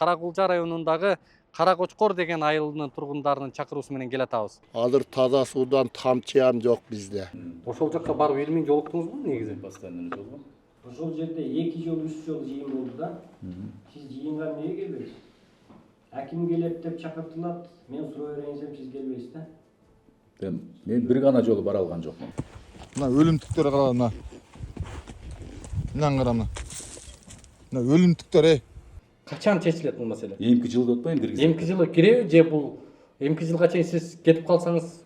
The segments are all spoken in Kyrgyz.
Каракулжа районундагы Кара Кочкор деген айылынын тургундарынын чакыруусу менен келатабыз. Азыр таза суудан тамчыям жок бизде. Ошол жакка барып эл менен жолуктуңузбу негизи? Постоянно жолугам. Ошол жерде 2 жыл 3 жыл жыйын болду да. Сиз жыйынга эмнеге келбейсиз? Аким келет деп чакыртылат. Мен суроо берейин десем сиз келбейсиз да. Мен бир гана жолу бара алган жокмун. Мына өлүмтүктөр кара мына. Мындан кара мына. Мына өлүмтүктөр Качан чечилет бул маселе? Эмки жылда отпайм киргизет. Эмки жылы киреби же бул эмки жылга чейин сиз кетип калсаңыз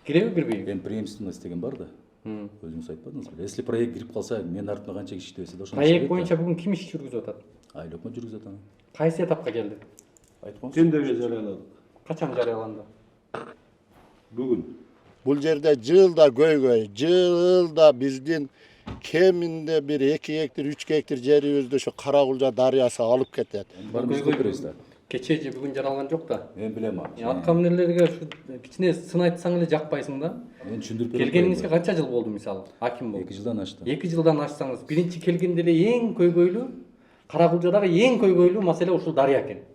киреби кирбейби? Эми преемственность деген бар да. Өзүңүз айтпадыңыз беле? Если проект кирип калса, мен артымда канча киши иштебесе да ошону. Проект боюнча бүгүн ким иш жүргүзүп атат? Айыл өкмөт жүргүзөт аны. Кайсы этапка келди? Айткансыз. Тендерге жарыяладык. Качан жарыяланды? Бүгүн. Бул жерде жылда жылда биздин кеминде бир 2 гектар 3 гектар жерибизди ошо Каракулжа дарыясы алып кетет. Барып иштеп беребиз да. Кече же бүгүн жаралган жок да. Мен билем аны. Аткаминерлерге ушу кичине сын айтсаң эле жакпайсың да. Мен түшүндүрүп берем. Келгениңизге канча жыл болду мисалы? Аким болду. 2 жылдан ашты. 2 жылдан ашсаңыз, биринчи келгенде эле эң көйгөйлүү, Каракулжадагы эң көйгөйлүү маселе ушул дарыя экен.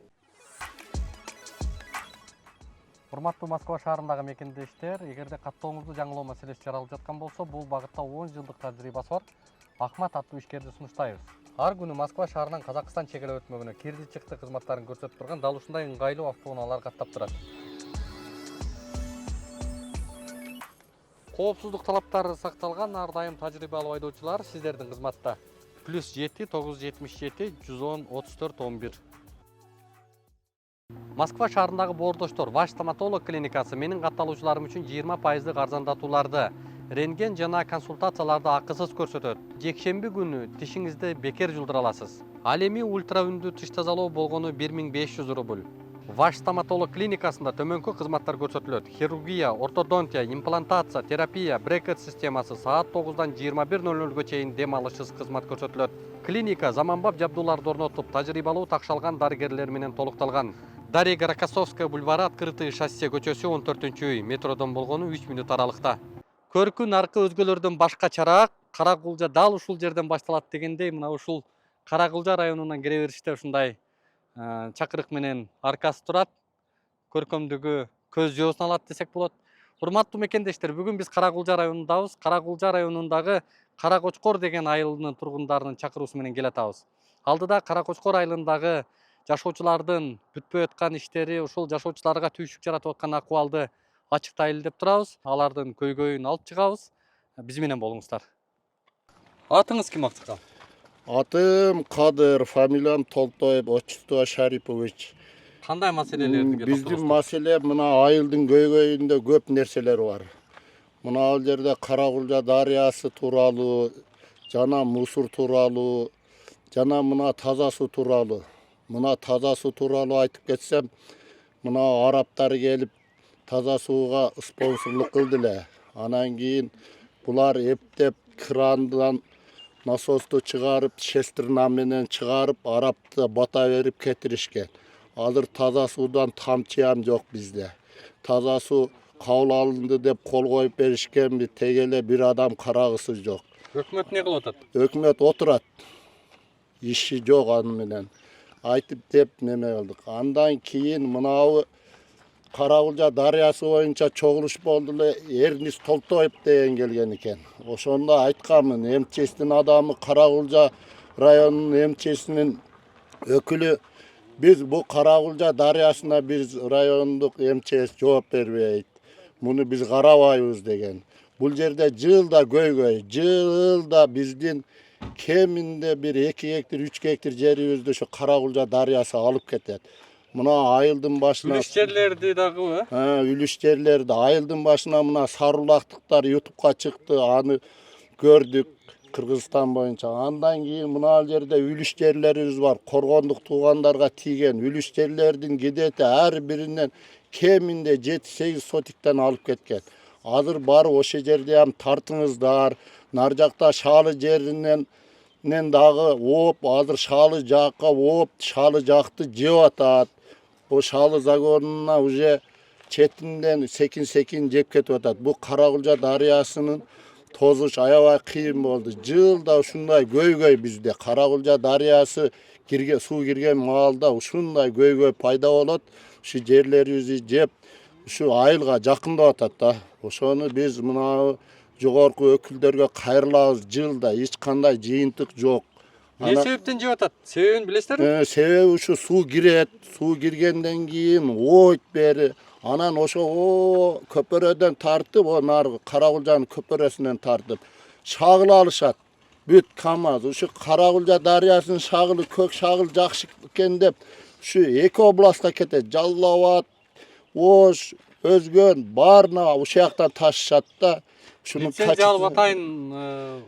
Урматтуу Москва шаарындагы мекендештер, эгерде каттоомузду жаңылоо маселеси жаралып жаткан болсо, бул багытта 10 жылдык тажрыйбасы бар Ахмат аттуу ишкерди сунуштайбыз. Ар күнү Москва шаарынан Казакстан чегара өтмөгүнө кирди чыкты кызматтарын көрсөтүп турган дал ушундай ыңгайлуу автоунаалар каттап турат. Коопсуздук талаптары сакталган ар дайым тажрыйбалуу айдоочулар сиздердин кызматта. +7 977 110 34 11. Москва шаарындагы боордоштор Ваш стоматолог клиникасы менин катталуучуларым үчүн 20% арзандатууларды, рентген жана консультацияларды акысыз көрсөтөт. Жекшемби күнү тишиңизди бекер жулдура аласыз. Ал эми ультра үндүү тиш тазалоо болгону 1500 рубль. Ваш стоматолог клиникасында төмөнкү кызматтар көрсөтүлөт. Хирургия, ортодонтия, имплантация, терапия, брекет системасы саат 9-дан 21:00-га чейин дем алышсыз кызмат көрсөтүлөт. Клиника заманбап жабдууларды орнотуп, тажрыйбалуу такшалган дарыгерлер менен толукталган. Дарья Рокоссовская бульвары, открытый шоссе көчөсү 14-үй, метродон болгону 3 мүнөт аралыкта. Көркү наркы өзгөлөрдөн башкачараак, Каракулжа дал ушул жерден башталат дегендей, мына ушул Каракулжа районунан кире бериште ушундай чакырык менен аркасы турат. Көркөмдүгү көз жоосун алат десек болот. Урматтуу мекендештер, бүгүн биз Каракулжа районундабыз. Каракулжа районундагы Кара Кочкор деген айылынын тургундарынын чакыруусу менен келатабыз. Алдыда Кара Кочкор айылындагы жашоочулардын бүтпөй аткан иштери, ушул жашоочуларга түйшүк жаратып аткан акыбалды ачыктайлы деп турабыз. Алардын көйгөйүн алып чыгабыз. Биз менен болуңуздар. Атыңыз ким, Аксакал? Атым Кадыр, фамилиям Толтоев, отчество Шарипович. Кандай маселелерди Биздин маселе мына айылдын көйгөйүндө көп нерселер бар. Мына ал жерде Каракулжа дарыясы тууралуу, жана мусор тууралуу, жана мына таза суу тууралуу. Мына таза суу тууралуу айтып кетсем, мына араптар келип таза сууга спонсорлук кылды эле. Анан кийин булар эптеп крандан насосту чыгарып, шестерна менен чыгарып, арапты бата берип кетиришкен. Азыр таза суудан тамчыям жок бизде. Таза суу кабыл алынды деп кол коюп беришкенби, тегеле бир адам карагысы жок. Өкмөт не кылып атат? Өкмөт отурат. Иши жок аны менен. Айтып деп неме кылдык. Андан кийин мынабы Каракулжа дарыясы боюнча чогулуш болду эле, Эрнис Толтоев деген келген экен. Ошондо айтканмын, МЧСтин адамы, Каракулжа районунун МЧСинин өкүлү, биз бу Каракулжа дарыясына биз райондук МЧС жооп бербейт. Муну биз карабайбыз деген. Бул жерде жылда жылда биздин кеминде бир 2 гектар 3 гектар жерибизди ошо Каракулжа дарыясы алып кетет. Мына айылдын башына Үлүш жерлерди дагы, үлүш жерлерди айылдын башына мына сарулактыктар ютубка чыкты, аны көрдүк Кыргызстан боюнча. Андан кийин мына ал жерде үлүш жерлерибиз бар, коргондук туугандарга тийген. Үлүш жерлердин кидети ар биринен кеминде 7-8 сотиктен алып кеткен. Азыр барып ошо жерде ham тартыңыздар. Нар жакта шалы жеринен дагы ооп, азыр шалы жакка ооп, шалы жакты жеп атат. Бу шалы загонуна уже четинден секин жеп кетип атат. Бу Каракулжа дарыясынын тозуш аябай кыйын болду. Жылда ушундай көйгөй бизде. Каракулжа дарыясы суу кирген маалда ушундай көйгөй пайда болот. Ушу жерлерибизди жеп ушу айылга жакындап атат да. Ошону биз мына жогорку өкүлдөргө кайрылабыз. Жылда эч кандай жыйынтык жок. Эмне себептен жеп атат? Себебин билесиздерби? Себеби ушу суу кирет. Суу киргенден кийин ойт бери. Анан ошо көпөрөдөн тартып, наркы Каракулжанын көпөрөсүнөн тартып шагыла алышат. Бүт КАМАЗ. Ушу Каракулжа дарыясынын шагылы, көк шагыл жакшы экен деп ушу эки областка кетет. Жалал Абад, Ош, Өзгөн баарына ушул жактан ташышат да. Лицензия алып атайын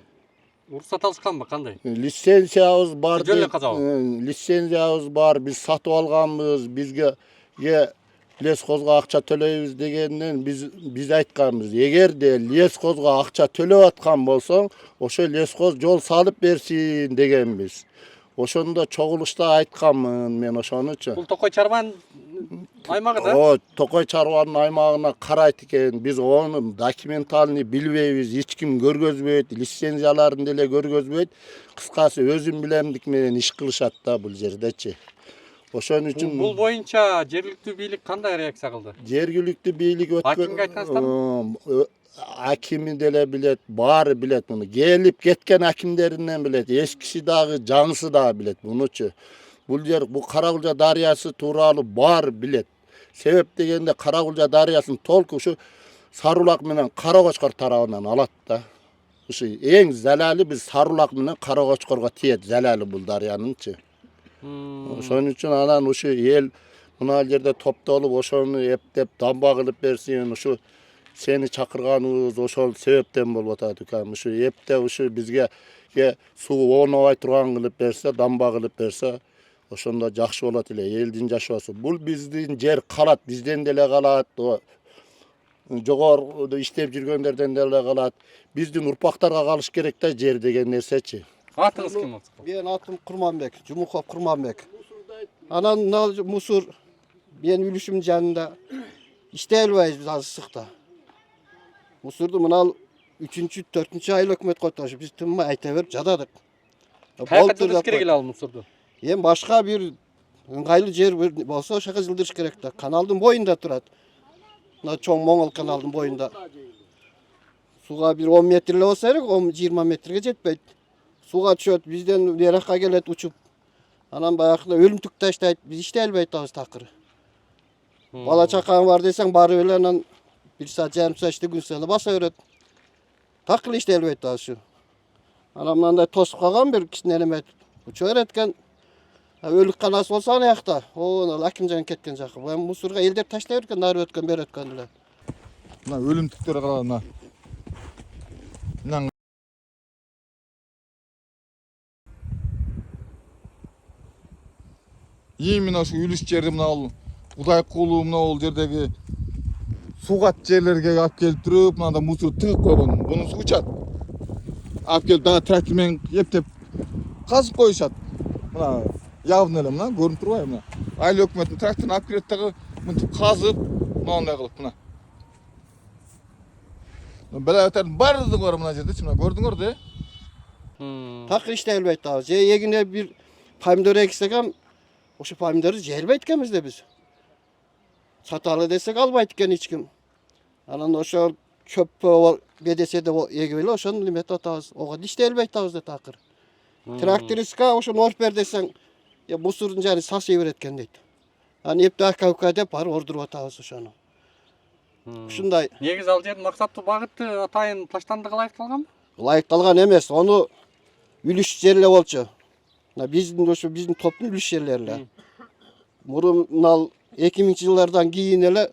уруксат алышканбы, кандай? Лицензиябыз бар. Жөн эле казабы? Лицензиябыз бар. Биз сатып алганбыз. Бизге лесхозго акча төлөйбүз дегенден биз айтканбыз. Эгерде лесхозго акча төлөп аткан болсоң, ошо лесхоз жол салып берсин дегенбиз. Ошондо чогулушта айтканмын мен ошонучу. Бул Токой чарбанын аймагы да? Токой чарбанын аймагына карайт экен. Биз ону документальный билбейбиз, эч ким көргөзбөйт, лицензияларын деле көргөзбөйт. Кыскасы өзүм билемдик менен иш кылышат да бул жердечи. Ошон үчүн Бул боюнча жергиликтүү бийлик кандай реакция кылды? Жергиликтүү бийлик Акимге айткансыздарбы? Акими деле билет, баары билет муну. Келип кеткен акимдеринен билет, эскиси дагы, жаңысы дагы билет мунучу. Бул жер, бул Каракулжа дарыясы тууралуу баары билет. Себеп дегенде Каракулжа дарыясын толку ушу Сарыбулак менен Каракочкор тарабынан алат да. Ушу эң залалы биз Сарыбулак менен Каракочкорго тиет залалы бул дарыянынчы. Ошон үчүн анан ушу эл мына жерде топтолуп ошону эптеп дамба кылып берсин, ушу сени чакырганыбыз ошол себептен болуп атат укам. Ушу эптеп ушу бизге суу оонобай турган кылып берсе, дамба кылып берсе, ошондо жакшы болот эле элдин жашоосу. Бул биздин жер калат, бизден деле калат, жогоруда иштеп жүргөндөрдөн деле калат. Биздин урпактарга калыш керек да жер деген нерсечи. Атыңыз ким болсо? Мен атым Курманбек, Жумуков Курманбек. Анан мына мусор менин үлүшүмдүн жанында иштей албайбыз биз азыр ысыкта. Мусорду мына 3-4 айыл өкмөт койтуп, биз тынмай айта берип жададык. Каяка жылдырыш керек эле ал мусорду? Эми башка бир ыңгайлуу жер болсо ошого жылдырыш керек да. Каналдын боюнда турат. Мына чоң Моңол каналдын боюнда. Сууга бир 10 метр эле болсо керек, 10-20 метрге жетпейт. Сууга түшөт, бизден беракка келет учуп. Анан баягыда өлүмтүк таштайт, биз иштей албай атабыз такыр. Бала чакаң бар десең барып эле анан 1 саат жарым саат иштеген соң баса берет. Такыр иштей албай атабыз ушу. Анан мындай тосуп калган бир кичине неме учуп берет экен. Өлүк канасы болсо ана жакта, Акимжан кеткен жакы. Бу мусорго элдер таштай берген, нары өткөн, бери өткөн эле. Мына өлүмтүктөр караганда. Мына именно ушу үлүш жерди мына Удай кулуу мына жердеги сугат жерлерге алып келип туруп, мынада мусор тыгып койгон. Бунусу учат. Алып келип дагы трактор менен эптеп казып коюшат. Мына явно эле мына көрүнүп турбайбы мына. Айыл өкмөттүн тракторун алып келет дагы мынтип казып, мындай кылып мына. Белатардын баардыгы бар мына жерде, мына көрдүңөр да. Такыр иштей албай атабыз. Же эгине бир помидор эксек ham ошо помидорду жей албайт экенбиз да биз. Саталы десек албайт экен эч ким. Анан ошо чөппө бедесе деп эгип эле ошону неметип атабыз. Ого иштей албай атабыз да такыр. Трактористка ошону оруп бер десең, мусордун жары сасый берет экен дейт. Анан эпте ака деп барып ордуруп атабыз ошону. Ушундай. Негизи ал жердин максаттуу багыты атайын таштандыгы ылайыкталганбы? Ылайыкталган эмес, ону үлүш жер эле болчу. Биздин топтун үлүш жерлери эле. Мурун 2000-жылдардан кийин эле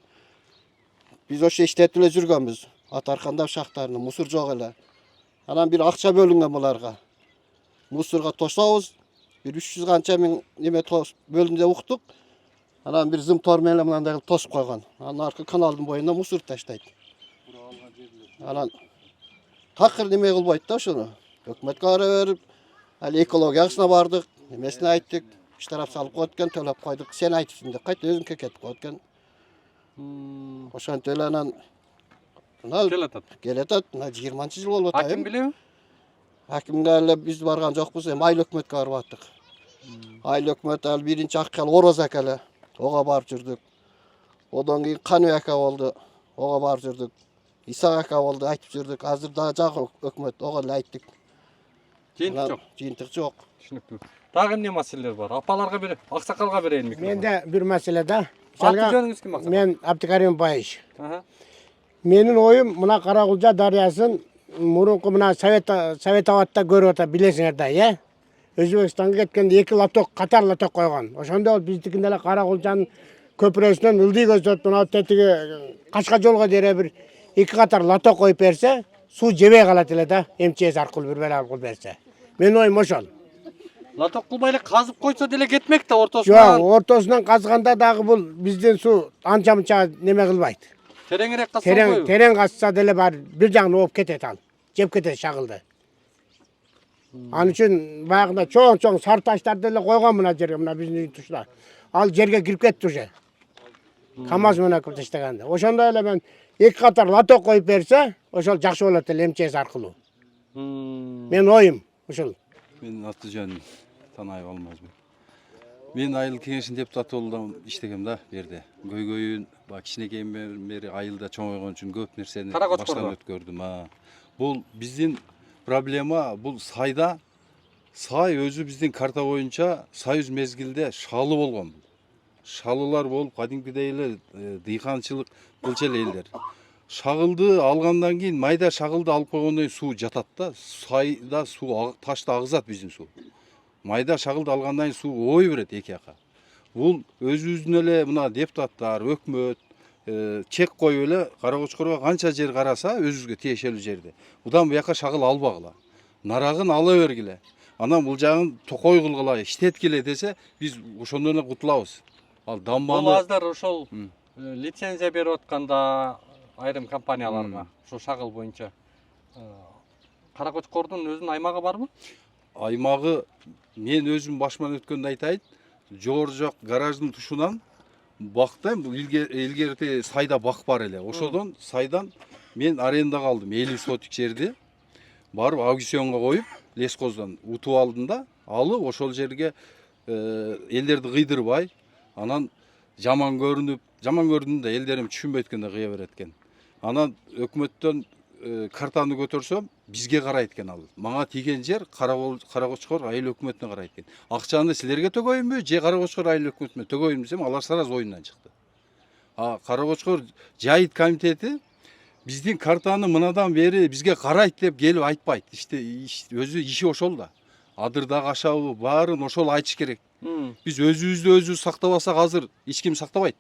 биз ошо иштетип эле жүргөнбүз. Атаркандап шахтарында мусор жок эле. Анан бир акча бөлүнгөн буларга. Мусорго тошобуз. Бир 300 канча миң неме бөлүндү деп уктук. Анан бир зым тор менен мындай кылып тосуп койгон. Анан аркы каналдын боюна мусор таштайт. Анан такыр неме кылбайт да ошону. Өкмөткө бара берип, ал экологиясына бардык, немесине айттык. Штраф салып коет экен, төлөп койдук. Сен айтыпсың деп кайта өзүң кетип коет экен. Ошентип эле анан келатат. Мына 20-жыл болуп атат. Аким билеби? Акимге эле биз барган жокпуз, эми айыл өкмөткө барып аттык. Aylı hükümet al birinci akkal Oroz akale. Oğa barıp жүрдік. Odan keyin Kanı aka oldu. Oğa barıp жүрдік. İsa aka oldu, aytıp жүрдік. Hazır daha жақын hükümet oğa da ayttık. Жиынтық жоқ. Жиынтық жоқ. Түсінікті. Тағы не мәселелер бар? Апаларға бере, ақсақалға берейін микрофон. Менде bir mesele de. Аты жөніңіз кім ақсақал? Men Abdikarim Bayış. Аха. Menin oyum mına Karagulca daryaсын murunku mına Sovet avatta görüp ota bilesingер da, ya. Özbekistan'a ketkende 2 latok, Katar latok koygan. Oşonda ol bizdikinde ele Karagulcanın köprüsünden ıldıy gözдөп mına tetigi Kaşka jolga dere bir 2 Katar latok koyup berse, su jebe kalat ele da, MCS arkul bir bela arkul berse. Menin oyum oşol. Латок кылбай эле казып койсо деле кетмек да Жоқ, ортосунан. ортосунан казганда дагы бул бизден су анча-мынча неме кылбайт. Тереңирээк казса Терең терең казса деле бар бир жагын ооп кетет ал. Жеп кетет шагылды. Анын үчүн баягында чоң сар таштарды деле койгон мына жерге, мына биздин тушта. Ал жерге кирип кетти уже. КамАЗ менен кирип таштаганда. Ошондой эле мен 2 катар латок коюп берсе, ошол жакшы болот эле МЧС аркылуу. Мен оюм ушул. Мен аты жөнүм Танаев Алмазбек. Мен айыл кеңешин депутаты болдум, иштегем да берде. Көйгөйүн, кичинекейимден бери айылда чоңойгон үчүн көп нерсени баштан өткөрдүм. Бул биздин проблема, бул сайда сай өзү биздин карта боюнча союз мезгилде шалы болгон. Шалылар болуп кадимкидей эле дыйканчылык кылчу эле элдер. Шагылды алгандан кийин майда шагылды алып койгондон кийин суу жатат да, сайда суу ташты агызат биздин суу. Майда шагылды алгандан кийин суу ой берет эки жака. Бул өзүбүздүн эле мына депутаттар, өкмөт чек коюп эле Каракочкорго канча жер караса өзүбүзгө тиешелүү жерде. Будан буяка шагыл албагыла. Нарагын ала бергиле. Анан бул жагын токой кылгыла, иштеткиле десе, биз ошондон эле кутулабыз. Ал дамбаны Бул азыр ошол лицензия берип атканда айрым компанияларга ошо шагыл боюнча Каракочкордун өзүнүн аймагы барбы? Аймагы мен өзүм башыман өткөндө айтайын, жогору жак гараждын тушунан бактайм, илгерти сайда бак бар эле. Ошодон сайдан мен арендага алдым 50 сотик жерди. Барып аукционго коюп, лескоздон утуп алдым да, алып ошол жерге элдерди кыйдырбай, анан жаман көрдүм да элдерим түшүнбөйт экен да кыя берет экен. Анан өкмөттөн картаны көтөрсөм, бизге карайт экен ал. Мага тийген жер Каракочкор айыл өкмөтүнө карайт экен. Акчаны силерге төгөйүнбү, же Каракочкор айыл өкмөтүнө төгөйүнбү десем, алар сразу оюндан чыкты. Каракочкор жайыт комитети биздин картаны мынадан бери бизге карайт деп келип айтпайт. Өзү иши ошол да. Адырдагы ашабы баарын ошол айтыш керек. Биз өзүбүздү сактабасак азыр эч ким сактабайт.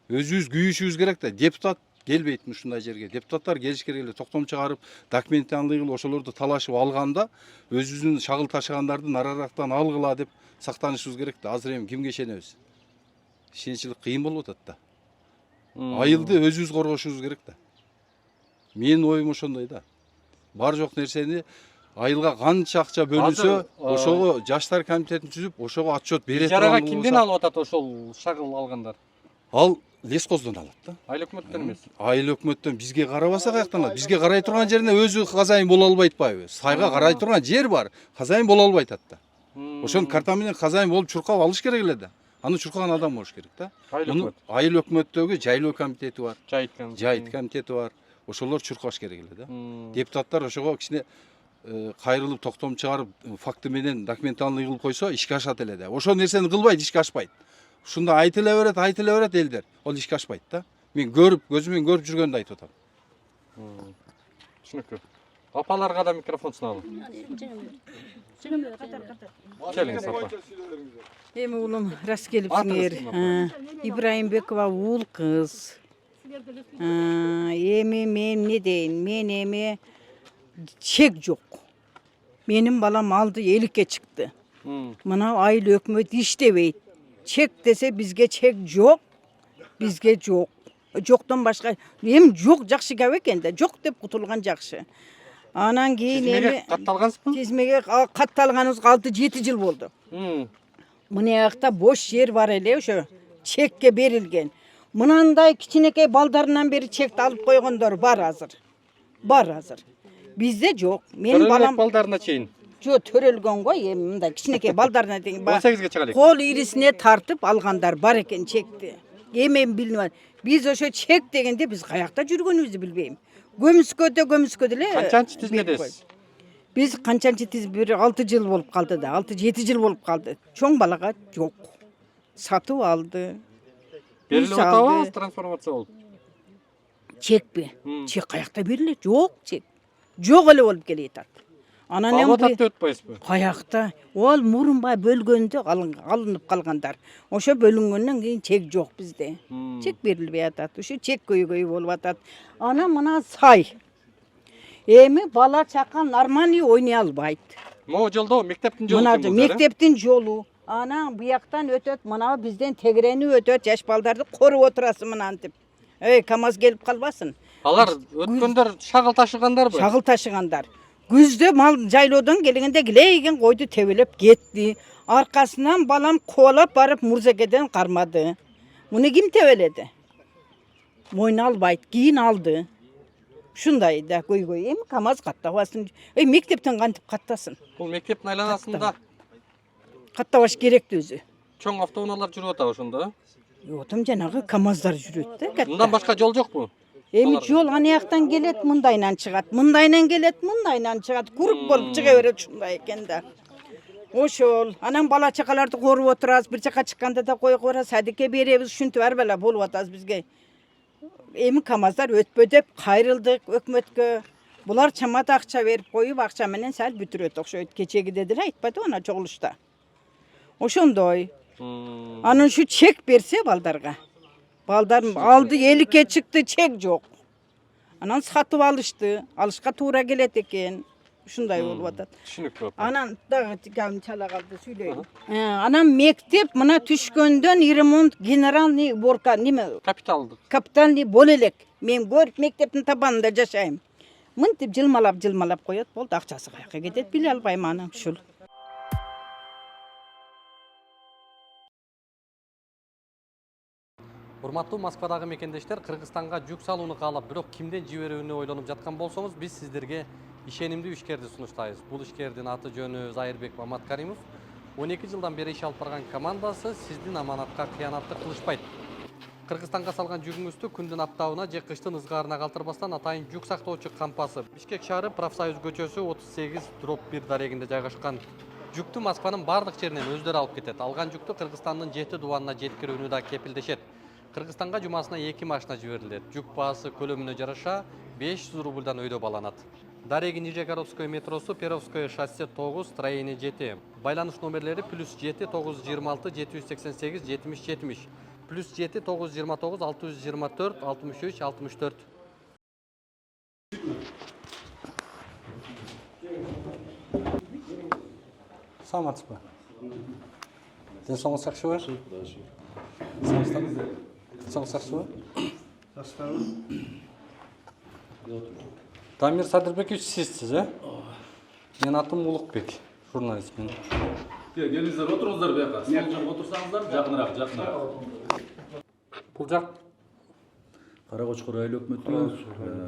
Өзүбүз күйүшүбүз керек да. Депутат келбейт ушундай жерге. Депутаттар келиш керек эле, токтом чыгарып, документтандыгы ошолорду талашып алганда, өзүбүздүн шагыл ташыгандарды нарарактан алгыла деп сактанышыбыз керек да. Азыр эми кимге ишенебиз? Ишеничилик кыйын болуп атат да. Айылды өзүбүз коргошубуз керек да. Менин оюм ошондой да. Бар жок нерсени айылга канча акча бөлүнсө, ошого жаштар комитетин түзүп, ошого отчет берет. Ижарага кимден алып атат ошол шагыл алгандар? Ал лескоздон алат да. Айыл өкмөттөн эмес. Айыл өкмөттөн бизге карабаса каяктан алат? Бизге карай турган жерине өзү казайын боло албайт атпайбы? Сайга карай турган жер бар, казайын боло албайт атта. Ошонун карта менен казайын болуп чуркап алыш керек эле да. Аны чуркаган адам болуш керек да. Айыл өкмөттөгү жайлоо комитети бар. Жайыт комитети бар. Ошолор чуркаш керек эле да. Депутаттар ошого кичине кайрылып токтом чыгарып факты менен документалный кылып койсо ишке ашат эле да. Ошол нерсени кылбайт, ишке ашпайт. Ушунда айтыла берет элдер. Ол ишке ашпайт да. Мен көзүмөн көрүп жүргөндү айтып атам. Түшүнүктүү. Апаларга да микрофон суналы. Келиңиз апа. Эми улум рас келипсиңер. Ибраимбекова уул кыз. Эми мен не дейин? Мен эми чек жок. Менин балам алды эликке чыкты. Мына айыл өкмөт иштебейт. Чек десе бизге чек жок. Бизге жок. Жоктон башка эми жок жакшы кеп экен да. Жок деп кутулган жакшы. Анан кийин эми катталгансызбы? Тизмеге катталганыбызга 6-7 жыл болду. Мына жакта бош жер бар эле ошо чекке берилген. Мынандай кичинекей балдарынан бери чекти алып койгондор бар азыр. Бар азыр. Bizde yok. Benim balam baldarına çeyin. жо төрөлгөн го эми мындай кичинекей балдарына деген 18-ге чыга элек. кол ирисине тартып алгандар бар экен чекти. Эми билбейм. Биз ошо чек дегенде биз каякта жүргөнүбүздү билбейм. Көмүскөдө эле. Канчанчы тизмедесиз? Биз канчанчы тиз бир 6 жыл болуп калды да, 6-7 жыл болуп калды. Чоң балага жок. Сатып алды. Берилип атабы трансформация болуп? Чекпи? Чек каякта берилет? Жок чек. Жок эле болуп келатат. Анан эми Абататты өтпөйсүзбү? каякта? Ол мурунбай бөлгөндө алынып калгандар. Ошо бөлүнгөндөн кийин чек жок бизде. Чек берилбей атат. Ушу чек көйгөй болуп атат. Анан мына сай. Эми бала чака нормальный ойнай албайт. Могу жолдо мектептин жолу. Мына мектептин жолу. Анан буяктан өтөт, мына бизден тегерени өтөт, жаш балдарды коруп отурасың мынантип. КамАЗ келип калбасын. Алар өткөндөр шагыл ташыгандарбы? Шагыл ташыгандар. Күздө мал жайлоодон келгенде килейген койду тебелеп кетти. Аркасынан балам кубалап барып Мурзакеден кармады. Муну ким тебеледи? Мойна албайт, кийин алды. Ушундай да көйгөй. Эми КамАЗ каттабасын. Мектептен кантип каттасын? Бул мектептин айланасында Каттабаш керекти өзү. чоң автоунаалар жүрүп атабы ошондо? Отум жанагы КамАЗдар жүрөт да катта. Мындан башка жол жокпу? Эми жол анаяктан келет, мындайынан чыгат. Мындайынан келет, мындайынан чыгат. Курук болуп чыга берет ушундай экен да. Ошол. Анан бала чакаларды коруп отурабыз, бир жака чыкканда да коюп коебуз, садикке беребиз, ушинтип ар бала болуп атабыз бизге. Эми КамАЗдар өтпө деп кайрылдык өкмөткө. Булар чамата акча берип коюп, акча менен сал бүтүрөт окшойт. Кечегиде деле айтпады ана чогулушта. Ошондой. Анан ушу чек берсе балдарга. Балдар алды, эликке чыкты, чек жок. Анан сатып алышты. Алышка туура келет экен. Ушундай болуп атат. Түшүнүктүү. Анан дагы чала калды сүйлөйм. Анан мектеп мына түшкөндөн ремонт генеральный уборка неме? Капитальный боло элек. Мен көрүп мектептин табанында жашайм. Мынтип жылмалап коет, болду, акчасы каяка кетет биле албайм аны ушул. Урматтуу Москвадагы мекендештер, Кыргызстанга жүк салууну каалап, бирок кимден жиберүүнү ойлонуп жаткан болсоңуз, биз сиздерге ишенимдүү ишкерди сунуштайбыз. Бул ишкердин аты жөнү Зайырбек Маматкаримов. 12 жылдан бери иш алып барган командасы сиздин аманатка кыянаттык кылышпайт. Кыргызстанга салган жүгүңүздү күндүн аптабына же кыштын ызгаарына калтырбастан атайын жүк сактоочу кампасы Бишкек шаары Профсоюз көчөсү 38/1 дарегинде жайгашкан. Жүктү Москванын бардык жеринен өздөрү алып кетет. Алган жүктү Кыргызстандын 7 дубанына жеткирүүнү да кепилдешет. Кыргызстанга жумасына 2 машина жиберилет. Жүк баасы көлөмүнө жараша 500 рубльдан өйдө баланат. Дареги Нижегородское метросу, Перовское шоссе 9, строение 7. Байланыш номерлери +7 926 788 70 70. +7 929 624 63 64. Саламатсызбы? Денсаулыгыңыз жакшыбы? Денсаулыгыңыз жакшыбы? Дамир Садырбекович сизсиз, Мен атым Улукбек, журналистмин. Келиңиздер, отуруңуздар бияка. Сол жак отурсаңыздар, жакыныраак. Бул жак Карагочкор айыл өкмөтү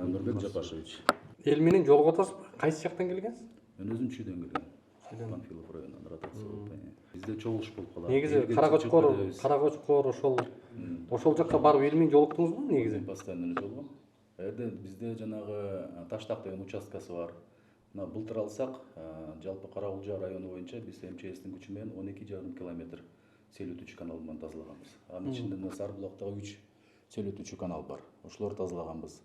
Нурбек Жапашевич. эл менен жолугуп атасызбы? Кайсы жактан келгенсиз? Мен өзүм Чүйдөн келгем. Панфилов районунан ротация болуп. Бизде чогулуш болуп калат. Негизи Карагочкор ошол жакка барып эл менен жолуктуңузбу негизи? Постоянно жолугам. Бизде жанагы Таштак деген участкасы бар. Мына былтыр алсак, жалпы Карагулжа району боюнча биз МЧСтин күчү менен 12,5 километр сел өтүүчү канал менен тазалаганбыз. Анын ичинде мына Сарыбулактагы 3 сел өтүүчү канал бар. Ошолорду тазалаганбыз.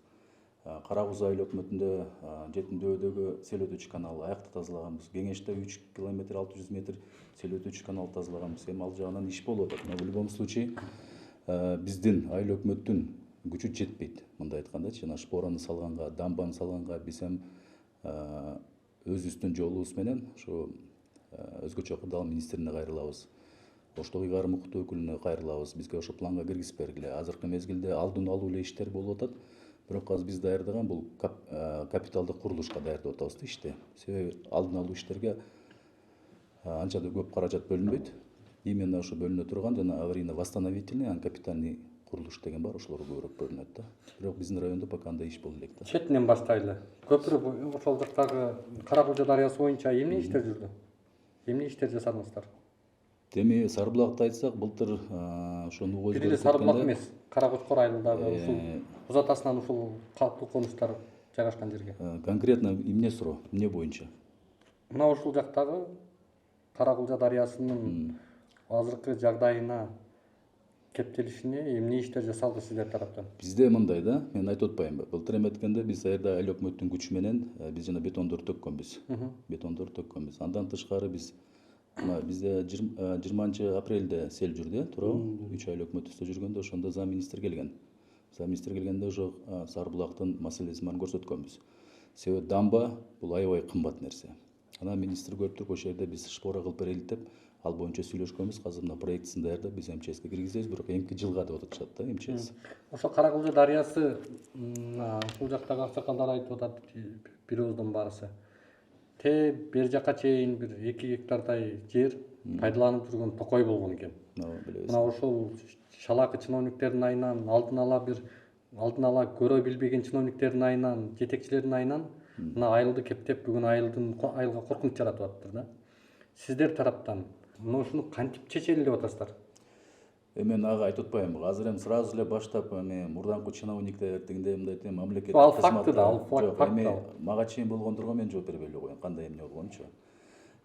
Карагуз айыл өкмөтүндө Жетимдөбөдөгү сел өтүүчү канал аякта тазалаганбыз. Кеңеште 3 километр 600 метр сел өтүүчү канал тазалаганбыз. Эми ал жагынан иш болуп атат. В любом случае биздин айыл өкмөттүн күчү жетпейт. Мындай айткандачы, жана шпораны салганга, дамбаны салганга биз эми өзүбүздүн жолубуз менен ушу өзгөчө кырдаал министрине кайрылабыз. Оштог ыйгарым укуктуу өкүлүнө кайрылабыз. Бизге ошо планга киргизип бергиле. Азыркы мезгилде алдын алуу эле иштер болуп атат. Бирок азыр биз даярдаган бул капиталдык курулушка даярдап атабыз да ишти. Себеби алдын алуу иштерге анча да көп каражат бөлүнбөйт. Именно ошо бөлүнө турган жана аварийно восстановительный, капитальный курулуш деген бар, ошолор көбүрөөк бөлүнөт да. Бирок биздин райондо пока андай иш боло элек да. Четинен баштайлы. Көпүрө ошол жактагы Каракулча дарыясы боюнча эмне иштер жүрдү? Эмне иштер жасадыңыздар? Эми Сарыбулакты айтсак, былтыр ошо нугу Бир эле Сарыбулак эмес, Каракучкор айылындагы ушул узатасынан ушул калктуу конуштар жайгашкан жерге. Конкретно эмне суроо, эмне боюнча? Мына ушул жактагы Каракулча дарыясынын азыркы жагдайына кептелишине эмне иштер жасалды сиздер тараптан? Бизде мындай да, мен айтып атпаймынбы. Былтыр эметкенде биз аерда айыл өкмөттүн күчү менен биз жана бетондор төккөнбүз. Бетондор төккөнбүз. Андан тышкары биз бизде 20 апрелде сел жүрдү, туурабы? 3 айыл өкмөтүбүздө жүргөндө ошондо зам министр келген. Зам министр келгенде ошо Сарыбулактын маселесин баарын көрсөткөнбүз. Себеби дамба бул аябай кымбат нерсе. Анан министр көрүп туруп ошол жерде биз шпора кылып берели деп ал боюнча сүйлөшкөнбүз. Азыр мына проектисин даярдап биз МЧСке киргизебиз, бирок эмки жылга деп атышат да МЧС. Ошо Каракулча дарыясы ушул жактагы аксакалдар айтып атат, бир ооздон баарысы. Бер жака чейин бир 2 гектардай жер пайдаланып жүргөн токой болгон экен. Мына ошол шалаакы чиновниктердин айынан, алдын ала көрө билбеген чиновниктердин айынан, жетекчилердин айынан мына айылды кептеп бүгүн айылга коркунуч жаратып атыптыр да. Сиздер тараптан мына ушуну кантип чечели деп атасыздар? Мен ага айтып атпаймынбы. Азыр эми сразу эле баштап мурдаңкы чиновниктер дегенде мындай мамлекеттик ал факты да, ал факт. Мага чейин болгондорго мен жооп бербей эле коеюн, кандай эмне болгончу.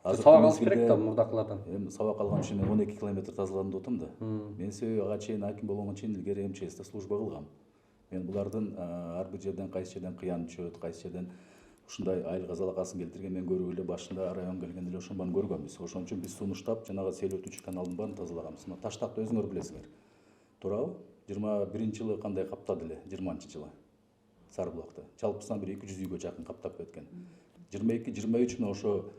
Сабак алыш керек да мурдакылардан. Эми сабак алган үчүн мен 12 километр тазаладым деп атам да. Мен себеби ага чейин аким болгонго чейин илгери МЧСте служба кылгам. Мен булардын ар бир жерден, кайсы жерден кыян чөт, кайсы жерден ушундай айылга залакасын келтирген мен көрүп эле башында район келгенде эле ошону баарын көргөнбүз. Ошон үчүн биз сунуштап жанагы сел өтүүчү каналдын баарын тазалаганбыз. Мына Таштакты өзүңөр билесиңер. Туурабы? 21-жылы кандай каптады эле, 20-жылы Сарыбулакты. Жалпысынан бир 200 үйгө жакын каптап кеткен. 22-23 мына ошо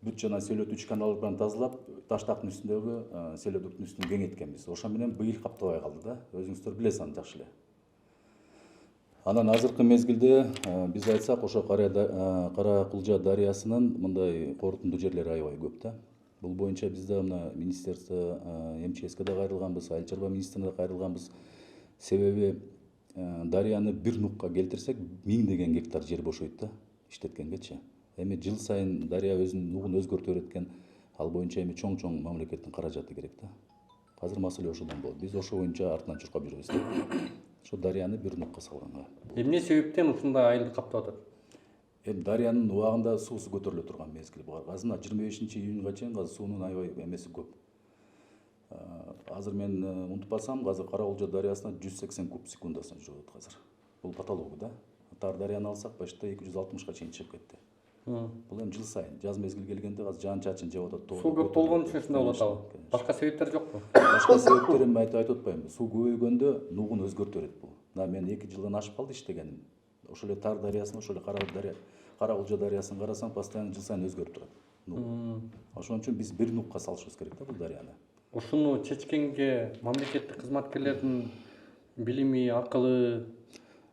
бүт жана сел өтүүчү каналдарын тазалап, Таштактын үстүндөгү сел өтүүчүн үстүн кеңейткенбиз. Ошо менен быйыл каптабай калды да. Өзүңүздөр билесиз аны жакшы эле. Анан азыркы мезгилде биз айтсак ошо Каракулча дарыясынын мындай корутундуу жерлери аябай көп да. Бул боюнча биз да мына министерство МЧСке да кайрылганбыз, айыл чарба министрине да кайрылганбыз. Себеби дарыяны бир нукка келтирсек 1000 гектар жер бошойт да иштеткенгечи. Эми жыл сайын дарыя өзүнүн нугун өзгөртө береткен, ал боюнча эми чоң мамлекеттин каражаты керек да. Азыр маселе ошодон болот. Биз ошо боюнча артынан чуркап жүрөбүз да. Ошо дарыяны бир нукка салганга. Эмне себептен ушундай айылды каптап атат? Эми дарыянын убагында суусу көтөрүлө турган мезгил бар. Азыр мына 25-июнга чейин азыр суунун аябай эмеси көп. Азыр мен унутпасам, азыр Каракулча дарыясына 180 куб секундасына жүрүп атат азыр. Бул патологу да. Тар дарыяны алсак, башта 260га чейин чыгып кетти. Бул эми жыл сайын жаз мезгили келгенде азыр жаан чачын жеп атат. Суу көп болгон үчүн ушундай болуп атабы? Башка себептер жокпу? Башка себептер эми айтып атпайм. Суу көбөйгөндө нугун өзгөртө берет бул. Мына мен 2 жылдан ашып калды иштегеним. Ошол эле Тар дарыясын, ошол эле Каракулча дарыясын карасаң, постоянно жыл сайын өзгөрүп турат. Ошон үчүн биз бир нукка салышыбыз керек да бул дарыяны. Ушуну чечкенге мамлекеттик кызматкерлердин билими, акылы,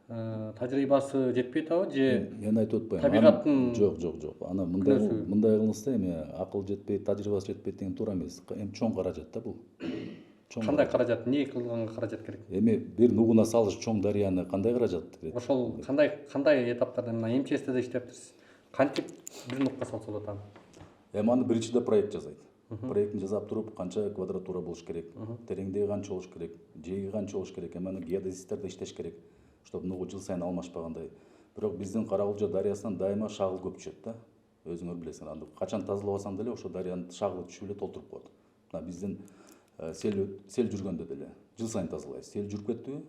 тажрыйбасы жетпей атабы же мен айтып атпайм. табигаттын Жок. Ана мындай кылыңыз да, эми акыл жетпейт, тажрыйбасы жетпейт деген туура эмес. Эми чоң каражат да бул. Кандай каражат, эмне кылганга каражат керек? Эми бир нугуна салыш чоң дарыяны кандай каражат керек? Ошол кандай этаптарда мына МЧСте да иштептирсиз. Кантип бир нукка салса болот аны? Эми аны биринчиде проект жасайт. Проектин жасап туруп, канча квадратура болуш керек, тереңдиги канча болуш керек, жээги канча болуш керек, эми аны геодезисттер да иштеш керек, чтобы нугу жыл сайын алмашпагандай. Бирок биздин Каракулча дарыясынан дайыма шагыл көп түшөт да. Өзүңөр билесиңер, аны качан тазалабасаң деле ошо дарыянын шагылы түшүп эле толтуруп коет. Мына биздин сел жүргөндө деле жыл сайын тазалайбыз. Сел жүрүп кеттиби,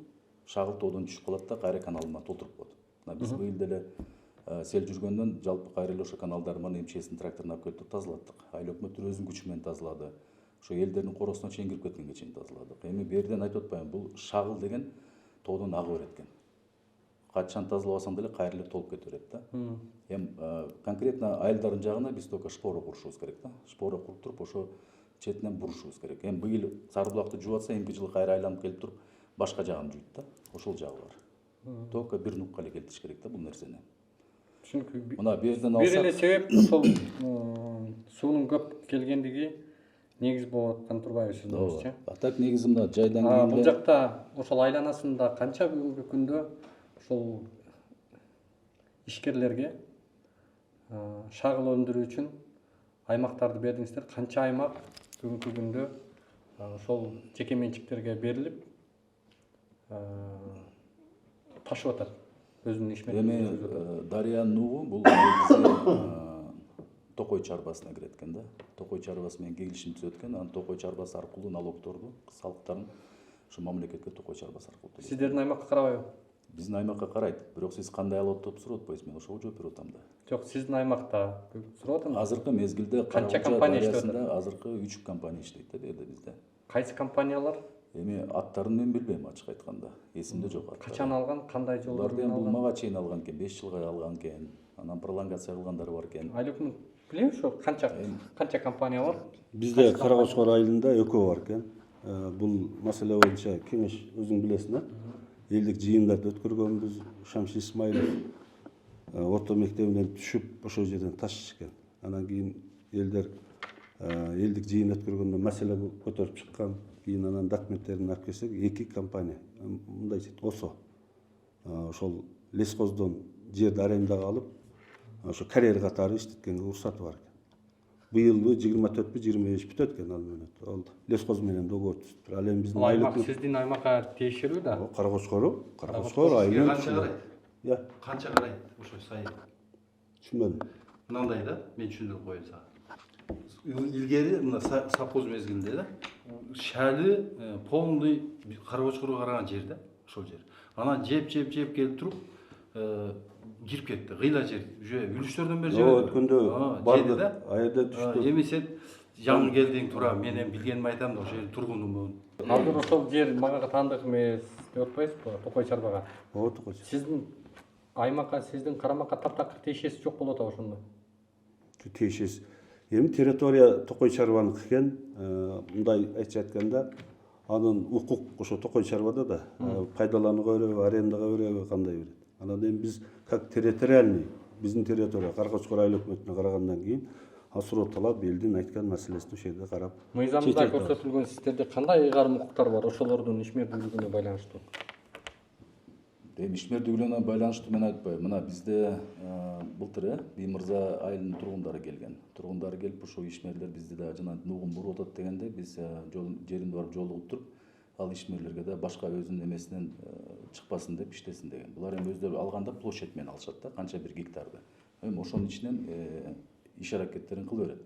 шагыл тоодон түшүп калат да, кайра каналына толтуруп коет. Мына биз быйыл деле сел жүргөндөн жалпы кайра эле ошо каналдарды мына МЧСтин тракторуна алып келип тазалаттык. Айыл өкмөттөр өзүнүн күчү менен тазалады. Ошо элдердин коросуна чейин кирип кеткенге чейин тазаладык. Эми берден айтып атпаймын, бул шагыл деген тоодон агы берет экен. Качан тазалабасаң деле кайра эле толуп кете берет да. Эми конкретно айылдардын жагына биз только шпора курушубуз керек да. Шпора куруп туруп ошо четинен бурушубуз керек. Эми быйыл Сарыбулакты жууп атса, эмки жылы кайра айланып келип туруп башка жагын жуйт да. Ошол жагы бар. Только бир нукка эле келтириш керек да бул нерсени. Түшүнүктүү. Мына берден алсак, бир эле себеп ошол суунун көп келгендиги, негиз болуп аткан турбайбы сиздин оюңузча? А так негизи мына жайдан Бул кийин жакта ошол айланасында канча бүгүнкү күндө ошол ишкерлерге шагыл өндүрүү үчүн аймактарды бердиңиздер? Канча аймак бүгүнкү күндө ошол жеке менчиктерге берилип ташып атат өзүнүн ишмердүүлүгүн эми жүргүзүп атат? Дарья Нугу бул негизи Токой чарбасына кирет экен да. Токой чарбасы менен келишим түзөт экен. Анан Токой чарбасы аркылуу налогторду, салыктарын ушу мамлекетке Токой чарбасы аркылуу төлөйт. Сиздердин аймакка карабайбы? Биздин аймакка карайт. Бирок сиз кандай алып атып сурап атпайсыз, мен ошого жооп берип атам да. Жок, сиздин аймакта сурап атам. Азыркы мезгилде Канча Каракулча компания иштеп дарыясында азыркы 3 компания иштейт да бу жерде бизде. Кайсы компаниялар? Эми аттарын мен билбейм ачык айтканда. Эсимде жок аттары. Качан алган, кандай Буларды жолдордон бул алган? мага чейин алган экен, 5 жылга алган экен. Анан пролонгация кылгандары бар экен. Айлыкмын билем ушу канча компания бар? Бизде Карагочкор айылында экөө бар экен. Бул маселе боюнча кеңеш өзүң билесиң да. Элдик жыйындарды өткөргөнбүз. Шамши Исмаилов орто мектебинен түшүп ошол жерден таш экен. Анан кийин элдер элдик жыйын өткөргөндө маселе көтөрүп чыккан. Кийин анан документтерин алып келсек, 2 компания мындай дейт, ОСО. Ошол лесхоздон жерди арендага алып, ошо карьер катары иштеткенге уруксаты бар экен. Быйылы 24 25 бүтөт экен ал менен. Ал лесхоз менен договор түзүптүр. Ал эми биздин Аймак сиздин аймакка тиешелүү да. Карагочкор айылы. Канча карайт? Я, Канча карайт ошо сайын? түшүнбөдүм. Мынандай да, мен түшүндүрүп коеюн сага. Илгери мына совхоз мезгилинде да шали полный Карагочкорго караган жер да, ошол жер. Анан жеп келип туруп кирип кетти. Кыйла жер. Уже үлүштөрдөн бери жебеди. Өткөндө барды да. Айда түштү. Эми сен жаңы келдиң тура, мен эми билгенимди айтам да, ошол жердин тургунумун. Азыр ошол жер мага таандык эмес деп атпайсызбы? Токой чарбага. Токой. Сиздин аймакка, сиздин карамакка таптакыр тиешеси жок болуп атабы ошондо? Тиешеси. Эми территория Токой чарбаныкы экен. Мындай айтып айтканда, анын укук ошо Токой чарбада да пайдаланууга береби, арендага береби, кандай берет. Анан эми биз как территориальный биздин территория Карагочкор айыл өкмөтүнө карагандан кийин асуротталап элдин айткан маселесин ошол жерде карап. Мыйзамда көрсөтүлгөн сиздерде кандай ыйгарым укуктар бар ошолордун ишмердүүлүгүнө байланыштуу? Эми ишмердүүлүгүнө байланыштуу мен айтпайм. Мына бизде былтыр Биймырза айылынын тургундары келген. Тургундары келип ошо ишмерлер бизди да жана нугун буруп атат дегенде биз жеринде барып жолугуп туруп, ал ишмерлерге да башка өзүнүн эмесинен чыкпасын деп иштесин деген. Булар эми өздөрү алганда площадь менен алышат да, канча бир гектарды. Эми ошонун ичинен иш аракеттерин кыла берет.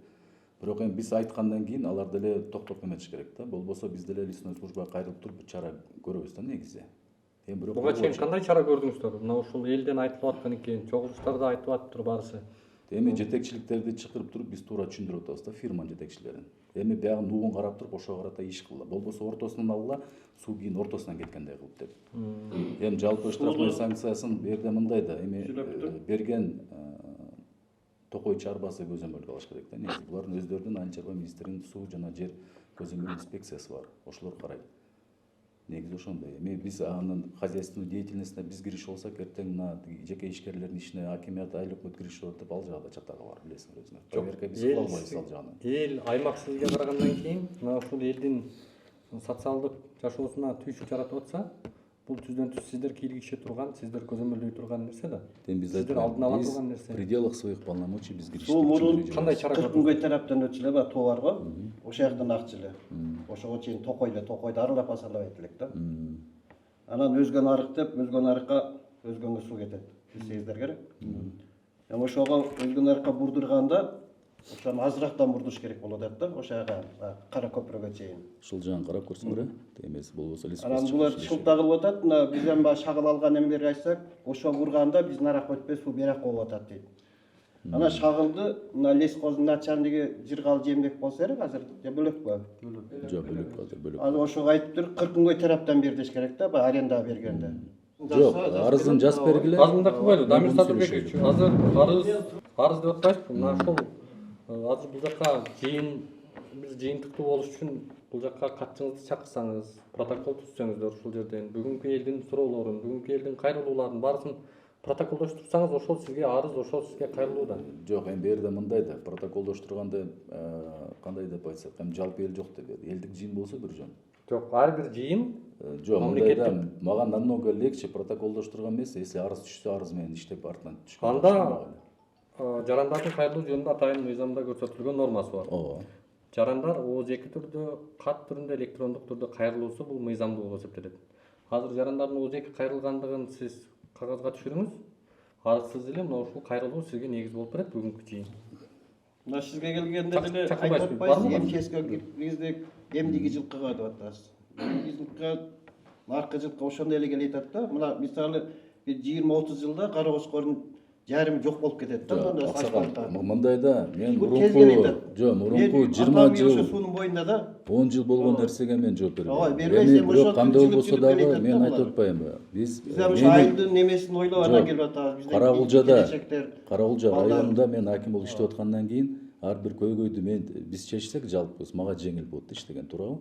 Бирок эми биз айткандан кийин алар деле токтоп эметиш керек да. Болбосо биз деле лесной службага кайрылып туруп чара көрөбүз да негизи. Буга чейин кандай чара көрдүңүздөр? Мына ушул элден айтылып аткан экен, чогулуштарда айтып атыптыр баарысы. Эми жетекчиликтерди чакырып туруп биз туура түшүндүрүп атабыз да фирманын жетекчилерин. Эми биягы нугун карап туруп ошого карата иш кылла. Болбосо ортосунан алла, суу кийин ортосунан кеткендей кылып деп. Эми жалпы штрафной санкциясын берде мындай да, эми берген Токой чарбасы көзөмөлгө алыш керек да. Негизи булардын өздөрүнүн айыл чарба министринин суу жана жер көзөмөл инспекциясы бар. Ошолор карайт. Негизи ошондой. Эми биз анын хозяйственный деятельностине биз киришип алсак, эртең мына жеке ишкерлердин ишине акимият, айыл өкмөт киришип алат деп ал жагда чатагы бар, билесиңер өзүңөр. Проверка биз кыла албайбыз ал жагынан. Эл аймак сизге карагандан кийин мына ушул элдин социалдык жашоосуна түйшүк жаратып атса, бул түздөн түз сиздер кийлигише турган, сиздер көзөмөлдөй турган нерсе да. Эми биз Сиздер алдын ала турган нерсе. в пределах своих полномочий биз киришип. Бул мурун Кандай чара көрдүңүз? Кыркынгөй тараптан өтчү эле ба тоо бар го. Ошол жактан акчы эле. Ошого чейин Токойду аралап асалап айтылык да. Анан өзгөн арык деп, өзгөн арыкка өзгөнгө суу кетет. Билсеңиздер керек. Эми ошого өзгөн арыкка бурдурганда ошону азырактан бурдуш керек болуп атат да, ошо жака кара көпүрөгө чейин. Ушул жагын карап көрсөңөр, эмес болбосо лес. Анан булар шылта кылып атат. Мына бизден баягы шагыл алгандан бери айтсак, ошо бурганда биздин арак өтпөй суу берак болуп атат дейт. Ана шагылды мына лескоздун начальниги Жыргал Жембек болсо керек азыр же бөлөкпү? Жок, бөлөк азыр бөлөк. Ал ошого айтып туруп Кыркынгөй тараптан бер деш керек да, баягы арендага бергенде. Жок, арызын жазып бергиле. Азырында кылбайлы, Дамир Садырбекович. Азыр арыз деп атпайсызбы? Мына ошол азыр бул жакка биз жыйынтыктуу болуш үчүн бул жакка катчыңызды чакырсаңыз, протокол түзсөңүздөр ушул жерден бүгүнкү элдин суроолорун, бүгүнкү элдин кайрылууларын баарысын Протоколдоштурсаңыз ошол сизге арыз, ошол сизге кайрылууда. Жок, эми бул жерде мындай да протоколдоштурганда кандай деп айтсак, эми жалпы эл жок деп элдик жыйын болсо бир жөн. Жок, ар бир жыйын Жок, мындай да мамлекеттик. мага намного легче протоколдоштурган эмес, если арыз түшсө арыз менен иштеп артынан түшкөн. Анда жарандардын кайрылуу жөнүндө атайын мыйзамда көрсөтүлгөн нормасы бар. Ооба. Жарандар ооз эки түрдө, кат түрүндө, электрондук түрдө кайрылуусу бул мыйзамдуу болуп эсептелет. Азыр жарандардын ооз эки кайрылгандыгын сиз кагазга түшүрүңүз. Арызсыз эле мына ушул кайрылуу сизге негиз болуп берет бүгүнкү жыйын. Мына сизге келгенде деле Чакырбайсызбы? айтып атпайсыз, Барбы? МЧСке киргиздик, эмдиги жылкыга деп атасыз. Эмдиги жылкыга наркы жылкы ошондой эле келип атат да. Мына мисалы бир 20-30 жылда кара кошкордун жарымы жок болуп кетет да. Мында Аксакал, мындай да мен Бул тез келип мурунку, атат. жок, мурунку 20 жыл, суунун боюнда да. 10 жыл болгон нерсеге мен жооп Ооба, бербейм. бербейсем, ошол Бирок кандай күнчүлүк болбосо жүрүп дагы келе мен жатат да айтып булар. атпаймынбы. Биз Биз ошо айылдын немесин ойлоп анан келип атабыз. Биздин Карагулжада, келечектер. Карагулжа балдар. районунда мен аким болуп иштеп аткандан кийин ар бир көйгөйдү биз чечсек жалпыбыз мага жеңил болот иштеген, туурабы?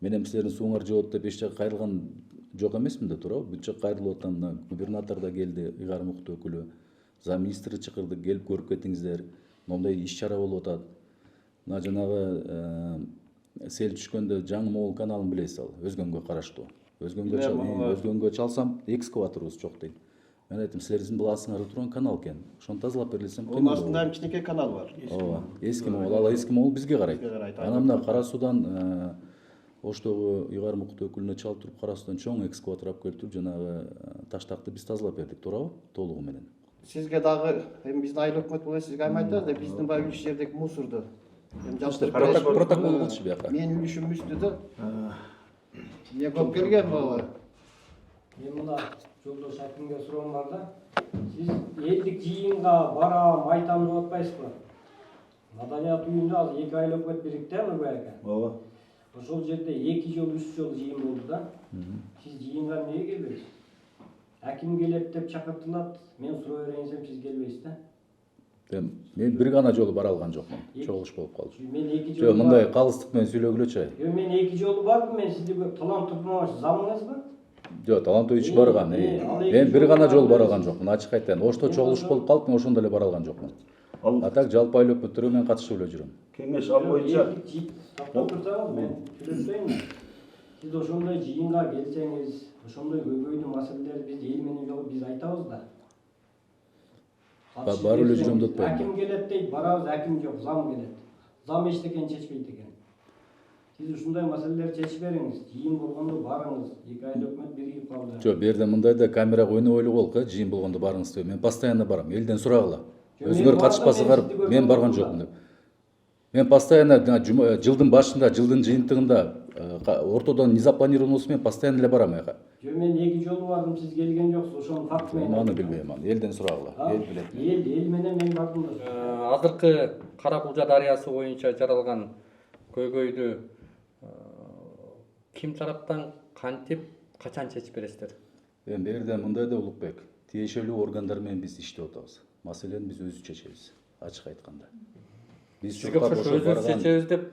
Мен эми силердин сууңар жооп деп эч жака кайрылган жок эмесмин да, туурабы? Бүт жака кайрылып атам, мына губернатор да келди, ыйгарым укук өкүлү, зам министрди чакырдык, келип көрүп кетиңиздер. Момундай иш чара болуп атат. Мына жанагы сел түшкөндө жаңы Моңол каналын билесиз ал, Өзгөнгө караштуу. Өзгөнгө чалсам экскаваторубуз жок дейт. Мен айттым, силердин буласыңарда турган канал экен. Ошону тазалап берилсем Онун астында кичинекей канал бар. Ооба, эски Моңгол, ал эски Моңгол бизге карайт. Анан мына Кара Суудан Оштогу ыйгарым укук өкүлүнө чалып туруп, Кара Суудан чоң экскаватор алып келип туруп, жанагы таштакты биз тазалап бердик, туурабы? Толугу менен. Сизге дагы эми биздин айыл өкмөт болот, сизге эми айтабыз да, биздин баягы иш жердеги мусорду. Эми Протокол кылчу бияка. Менин үлүшүм үстү да. Эмне көп келген бала? Мен мына жолдош акимге суроом бар да. Сиз элдик жыйынга барам, айтам деп атпайсызбы? Маданият үйүндө азыр 2 айыл өкмөт бирикти, Нурбай ака. Ооба. Ошол жерде 2 жыл, 3 жыл жыйын болду да. Сиз жыйынга эмнеге келбейсиз? Аким келет деп чакыртылат, мен суроо берейин десем сиз келбейсиз да. Мен бир гана жолу бара алган жокмун. Чогулуш болуп калды. Мен 2 жыл. Жок, мындай калыстык менен сүйлөгүлөчү. Мен 2 жолу бардым, мен сизди талант турмаш замыңызбы? Жок, Талантович барган. Мен бир гана жол бара алган жокмун, ачык айтайын. Ошто чогулуш болуп калып, мен ошондо эле бара алган жокмун. А так жалпы айыл өкмөттөргө мен катышып эле жүрөм. Кеңеш ал боюнча Токтоп турсаңыз, мен сүйлөшпөйм. Сиз ошондой жыйынга келсеңиз, ошондой көйгөйдүү маселелерди биз эл менен жолу биз айтабыз да. Барып эле жүрөм деп атпайм. Аким келет дейт, барабыз, аким жок, зам келет. Зам эчтекени чечпейт экен. Сиз ушундай маселелерди чечип бериңиз. Жыйын болгондо барыңыз. 2 айыл өкмөт биригип калды. Жок, бу жерде мындай да камерага ойноп болуп, жыйын болгондо барыңыз деп. Мен постоянно барам, элден сурагыла. Өзүңөр катышпасаңар, мен барган жокмун деп. Мен постоянно жылдын башында, жылдын жыйынтыгында ортодон не запланировано мен постоянно эле барам аяка. Жөн мен 2 жолу бардым, сиз келген жоксуз. Ошонун факты менен. Аны билбейм, аны элден сурагыла. Эл билет. Эл менен мен бардым да. Азыркы Каракулжа дарыясы боюнча жаралган көйгөйдү ким тараптан кантип качан чечип бересиздер? Бу жерде мындай да Улукбек, тиешелүү органдар менен биз иштеп атабыз. Маселени биз өзүбүз чечебиз, ачык айтканда. Биз Сизге өзүбүз чечебиз деп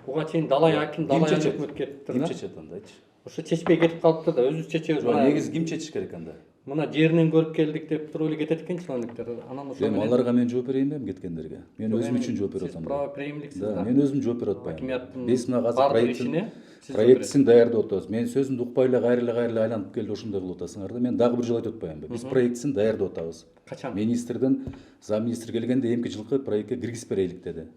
буга чейин далай аким, далай өкмөт кетиптир да. Ким чечет андайчы? Ошо чечпей кетип калыптыр да, өзүбүз чечебиз. Негизи ким чечиш керек анда? Мына жеринен көрүп келдик деп туруп эле кетет экен чиновниктер. Анан ошо Эми аларга мен жооп берейинби эми кеткендерге? Мен өзүм үчүн жооп берип атам. Право приемликсиз Да, да. мен өзүм жооп берип атпайм. Биз мына азыр проектин проектисин даярдап атабыз. Мен сөзүмдү укпай эле кайра айланып келди, ошондой кылып атасыңар да. Мен дагы бир жолу айтып атпаймынбы? Биз проектисин даярдап атабыз. Качан? Министрдин зам министр келгенде эмки жылкы проектке киргизип берейлик деди.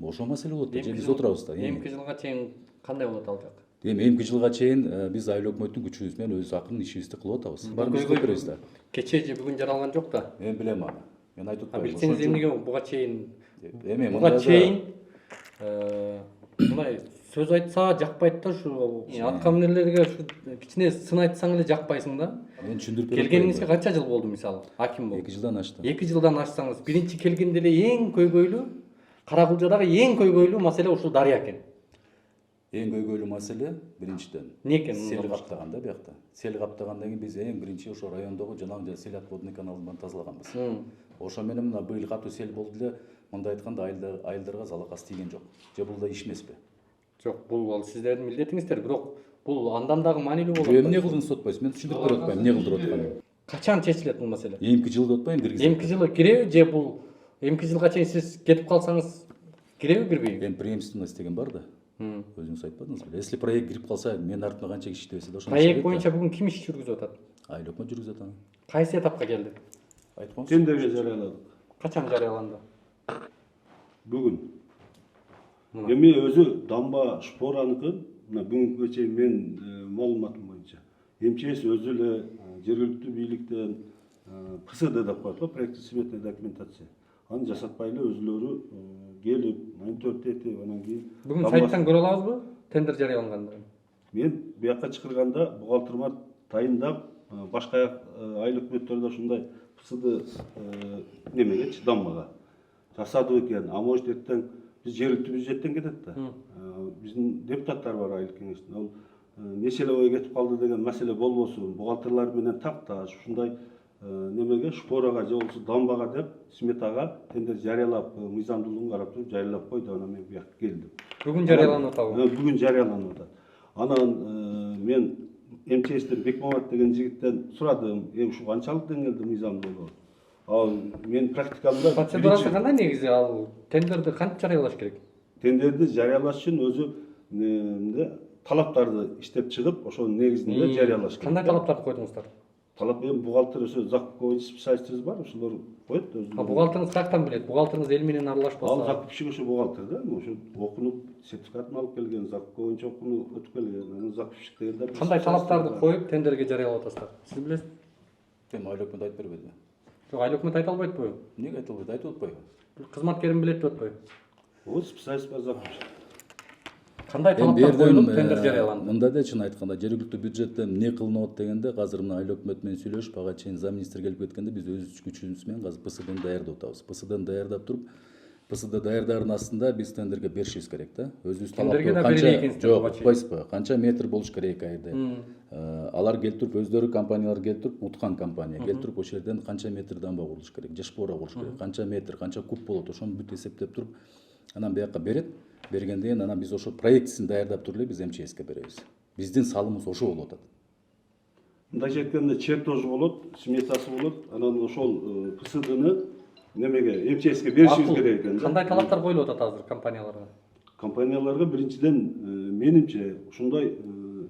Ошол маселе болот да. Биз отурабыз да. Эмки жылга чейин кандай болот ал жак? Эми эмки жылга чейин биз айыл өкмөттүн күчүбүз менен өз акырын ишибизди кылып атабыз. Барыбыз кылып беребиз да. Кече же бүгүн жаралган жок да. Мен билем аны. Мен айтып атпайм. Билсеңиз эмнеге буга чейин? Эми Буга чейин мындай сөз айтса жакпайт да, ушу аткаминерлерге ушу кичине сын айтсаң эле жакпайсың да. Мен түшүндүрүп берем. Келгениңизге канча жыл болду мисалы? Аким болуп? 2 жылдан ашты. 2 жылдан ашсаңыз, биринчи келгенде эле эң көйгөйлүү, Каракулжадагы эң көйгөйлүү маселе ушул дарыя экен. Эң көйгөйлүү маселе биринчиден Эмне экен? сел каптаган да биякта. Сел каптагандан кийин биз эң биринчи ошо райондогу жанагы сел отводный каналын тазалаганбыз. Ошо менен мына быйыл катуу сел болду эле, мындай айтканда айылдарга залакасы тийген жок. Же бул да иш эмеспи? Жок, бул сиздердин милдетиңиздер, бирок бул андан дагы маанилүү болот. Эмне кылдыңыз деп атпайсыз? Мен түшүндүрүп берип атпайм, эмне кылдырып атканын. Качан чечилет бул маселе? Эмки жылда отпайм киргизет. Эмки жылы киреби же бул эмки жылга чейин сиз кетип калсаңыз киреби кирбейби? Эми преемственность деген бар да. Өзүңүз айтпадыңыз беле? Если проект кирип калса, мен артымда канча киши иштебесе да ошону Проект боюнча бүгүн ким иш жүргүзүп атат? айыл өкмөт жүргүзөт аны. Кайсы этапка келди? Айтып коңуз. Тендерге жарыяладык. Качан жарыяланды? Бүгүн. Эми өзү дамба шпораныкы, мына бүгүнкүгө чейин мен маалыматым боюнча МЧС өзү эле жергиликтүү бийликтен ПСД деп коет го, проектно сметная документация. Аны жасатпай эле өзүлөрү келип, мониторинг этип, анан кийин Бүгүн сайттан көрө алабызбы? Тендер жарыяланганда. мен буяка чакырганда бухгалтерима дайындап, башка айыл өкмөттөрдө ушундай ПСД немегечи дамбага жасадык экен. А может эртең биз жергиликтүү бюджеттен кетет да. Биздин депутаттар бар айыл кеңештин. Ал нече эле ой кетип калды деген маселе болбосун. Бухгалтерлар менен такташ ушундай немеге шпорага же болбосо дамбага деп сметага тендер жарыялап, мыйзамдуулугун карап туруп жарыялап койду. Анан мен буяка келдим. Бүгүн жарыяланып атабы? Бүгүн жарыяланып атат. Анан мен МЧСтен Бекмамат деген жигиттен сурадым, ушу канчалык деңгээлде мыйзамдуулугу. Ал мен практикамда Процедурасы кандай негизи? Ал тендерди кантип жарыялаш керек? тендерди жарыялаш үчүн өзү талаптарды иштеп чыгып, ошонун негизинде жарыялаш керек. Кандай талаптарды койдуңуздар? Талап эми бухгалтер өсө закупка боюнча специалистибиз бар, ошолор коет өзү. Бухгалтериңиз каяктан билет? Бухгалтериңиз эл менен аралашпаса? Ал закупщик ошо бухгалтер да, ошо окунуп сертификатын алып келген, закупка боюнча окууну өтүп келген. Анан закупщик дегенде Кандай талаптарды коюп тендерге жарыялап атасыздар? Сиз билесизби? Эми айыл өкмөт айтып бербедиби? Жок, айыл өкмөт айта албайтпы? Эмнеге айта албайт? Айтып атпайбы? Кызматкерим билет деп атпайбы? Вот специалист бар закупщик. Кандай талаптар коюлуп тендер жарыяланды? Мында да чын айтканда жергиликтүү бюджеттен эмне кылынып атат дегенде азыр мына айыл өкмөт менен сүйлөшүп, ага чейин замминистр келип кеткенде биз өз күчүбүз менен азыр ПСДны даярдап атабыз. ПСДны даярдап туруп, ПСД даярдаганын астында биз тендерге беришибиз керек да. Өзүбүз Тендерге да бериле экенсиздер буга чейин. Койсузбу? Канча метр болуш керек айырда. Алар келтирип өздөрү компаниялар келтирип, уткан компания келтирип, ошол жерден канча метр дамба курулуш керек, же шпора курулуш керек, канча метр, канча куб болот, ошону бүт эсептеп туруп, анан бияка берет. Бергенден кийин анан биз ошо проектисин даярдап туруп эле биз МЧСке беребиз. Биздин салымыбыз ошо болуп атат. Мындайча айтканда чертожу болот, сметасы болот, анан ошол ПСДны немеге МЧСке беришибиз керек экен да. Кандай талаптар коюлуп атат азыр компанияларга? Компанияларга биринчиден менимче ушундай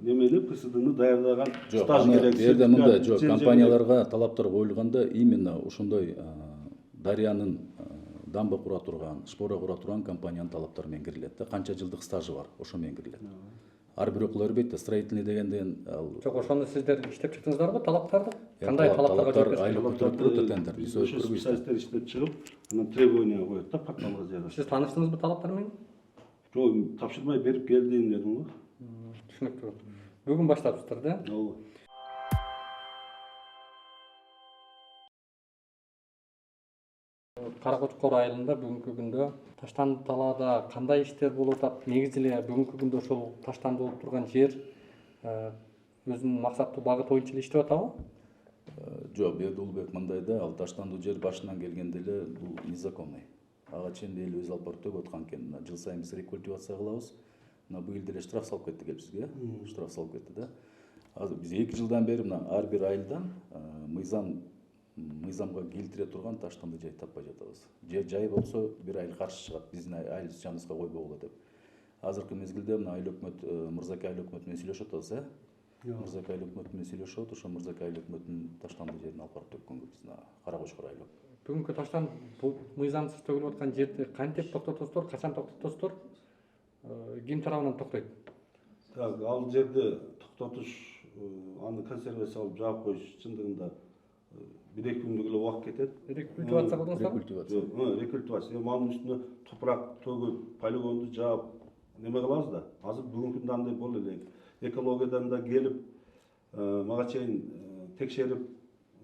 немени ПСДны даярдаган стаж керек. Берде мындай жок, компанияларга талаптар коюлганда именно ошондой дарыянын дамба кура турган, шпора кура турган компаниянын талаптары менен кирилет да. Канча жылдык стажы бар, ошо менен кирилет. Ар бирөө кыла бербейт да, строительный дегенден ал. Жок, ошону сиздер иштеп чыктыңыздарбы талаптарды? Кандай талаптарга жооп бересиздер? Айыл өкмөт турат тендер. Биз ошо специалисттер иштеп чыгып, анан требование коет да, порталга жайгашып. Сиз тааныштыңызбы талаптар менен? Жок, тапшырмай берип келдим дедим го. Түшүнүктүү. Бүгүн баштапсыздар да? Ооба. Кара Кочкор айылында бүгүнкү күндө таштанды талаада кандай иштер болуп атат? Негизи эле бүгүнкү күндө ошол таштанды болуп турган жер өзүнүн максаттуу багыты боюнча эле иштеп атабы? Жок, Бердулбек мындай да, ал таштандуу жер башынан келгенде эле бул незаконный. Ага чейин эл өз алып барып төгүп аткан экен. Жыл сайын биз рекультивация кылабыз. Мына быйыл деле штраф салып кетти келип бизге, штраф салып кетти да. Азыр биз 2 жылдан бери мына ар бир айылдан мыйзамга келтире турган таштанды жай таппай жатабыз. Же жай болсо бир айыл каршы чыгат, биздин айыл жаныбызга койбогула деп. Азыркы мезгилде мына айыл өкмөт, Мырзаке айыл өкмөтү менен сүйлөшүп атабыз, Мырзаке айыл өкмөтү менен сүйлөшүп, ошо Мырзаке айыл өкмөтүнүн таштанды жерин алып барып төккөнгө биз мына Кара Кочкор айыл. Бүгүнкү таштан бул мыйзамсыз төгүлүп аткан жерди кантип токтотосуздар, качан токтотосуздар? Ким тарабынан токтойт? Так, ал жерде токтотуш, аны консервация алып жаап коюш чындыгында 1-2 күндүк эле убакыт кетет. Рекультивация кылдыңыздарбы? Рекультивация. Эми анын үстүнө топурак төгүп, полигонду жаап, неме кылабыз да. Азыр бүгүнкү күндө андай боло элек. Экологиядан да келип, мага чейин текшерип,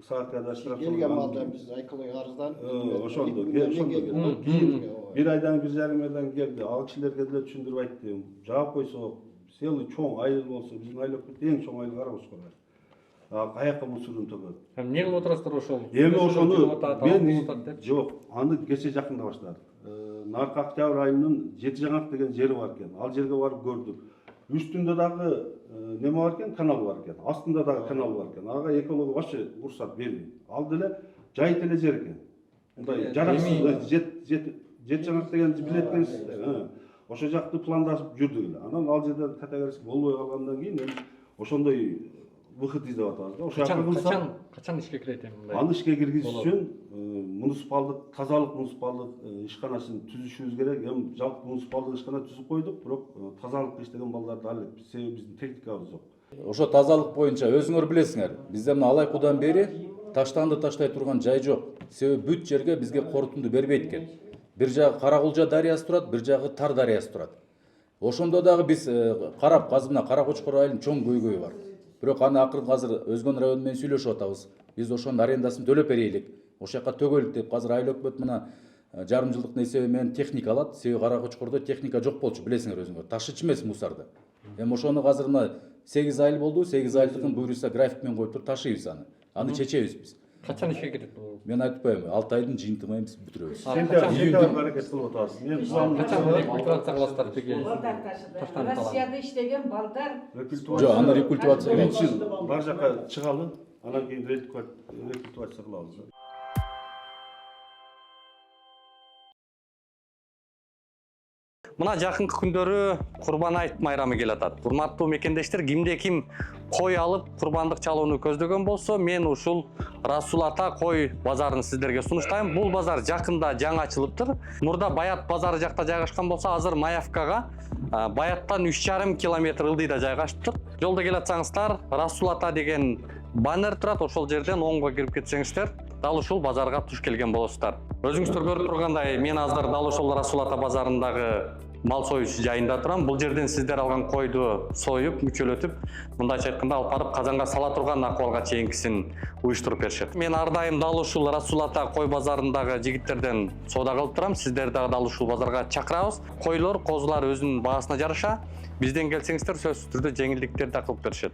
саатка штраф келген балдар биз экология арыздан ошондо кийин 1 айдан 1,5 айдан келди. Ал кишилерге деле түшүндүрүп айттым. Жаап койсок, селый чоң айыл болсо, биздин айыл эң чоң айыл Кара Кочкор айыл. Каяка мусорун төгөт. Эмне кылып отурасыздар ошол? Эми ошону мен жок, аны кече жакында баштадык. Наркы Октябрь айылынын Жети Жаңак деген жери бар экен. Ал жерге барып көрдүк. Үстүндө дагы неме бар экен, канал бар экен. Астында дагы канал бар экен. Ага эколог вообще уруксат бербейт. Ал деле жайыт эле жер экен. Мындай жараксыз жет жаңак дегенди билет экенсиз. Ошо жакты пландашып жүрдүк эле. Анан ал жерден категорически болбой калгандан кийин ошондой выход издеп атабыз да. Ошо жака кылсак качан ишке кирет эми мындай? аны ишке киргизиш үчүн муниципалдык тазалык муниципалдык ишканасын түзүшүбүз керек. Эми жалпы муниципалдык ишкана түзүп койдук, бирок тазалыкка иштеген балдарды алы себеби биздин техникабыз жок. Ошо тазалык боюнча өзүңөр билесиңер, бизде мына алайкудан бери таштанды таштай турган жай жок. Себеби бүт жерге бизге корутунду бербейт экен. Бир жагы Каракулжа дарыясы турат, бир жагы Тар дарыясы турат. Ошондо дагы биз карап азыр мына Кара Кочкор айылынын чоң көйгөйү бар. Бирок аны акырын азыр Өзгөн району менен сүйлөшүп атабыз. Биз ошонун арендасын төлөп берейлик. Ошол жака төгөлүк деп азыр айыл өкмөт мына жарым жылдык несеби менен техника алат. Себеби Кара Кочкордо техника жок болчу, билесиңер өзүңөр. Ташыч эмес мусорду. Эми ошону азыр мына 8 айыл болду, 8 айылдыкын буюрса график менен коюп туруп ташыйбыз аны. Аны чечебиз биз. Качан ишке кирет бул? Мен айтып коеюн, 6 айдын жыйынтыгы менен биз бүтүрөбүз. Сентябрь аракет кылып атабыз. Мен Качан рекультивация кыласыздар тиги? Россияда иштеген балдар Жок, аны рекультивация кылабыз. биринчи бар жака чыгалы, анан кийин рекультивация кылабыз. Мына жакынкы күндөрү Курбан айт майрамы келатат. Урматтуу мекендештер, кимде ким кой алып курбандык чалууну көздөгөн болсо, мен ушул Расул Ата кой базарын сиздерге сунуштайм. Бул базар жакында жаңы ачылыптыр. Мурда Баят базары жакта жайгашкан болсо, азыр Маявкага Баяттан 3,5 километр ылдыйда жайгашыптыр. Жолдо келатсаңыздар, Расул Ата деген баннер турат, ошол жерден оңго кирип кетсеңиздер, дал ушул базарга туш келген болосуздар. Өзүңүздөр көрүп тургандай, мен азыр дал ушул Расул Ата базарындагы мал союш жайында турам. Бул жерден сиздер алган койду союп, мүчөлөтүп, мындайча айтканда алып барып казанга сала турган акыбалга чейинкисин уюштуруп беришет. Мен ар дайым дал ушул Расул Ата кой базарындагы жигиттерден соода кылып турам. Сиздерди дал ушул базарга чакырабыз. Койлор, козулар өзүнүн баасына жараша бизден келсеңиздер сөзсүз түрдө жеңилдиктер да кылып беришет.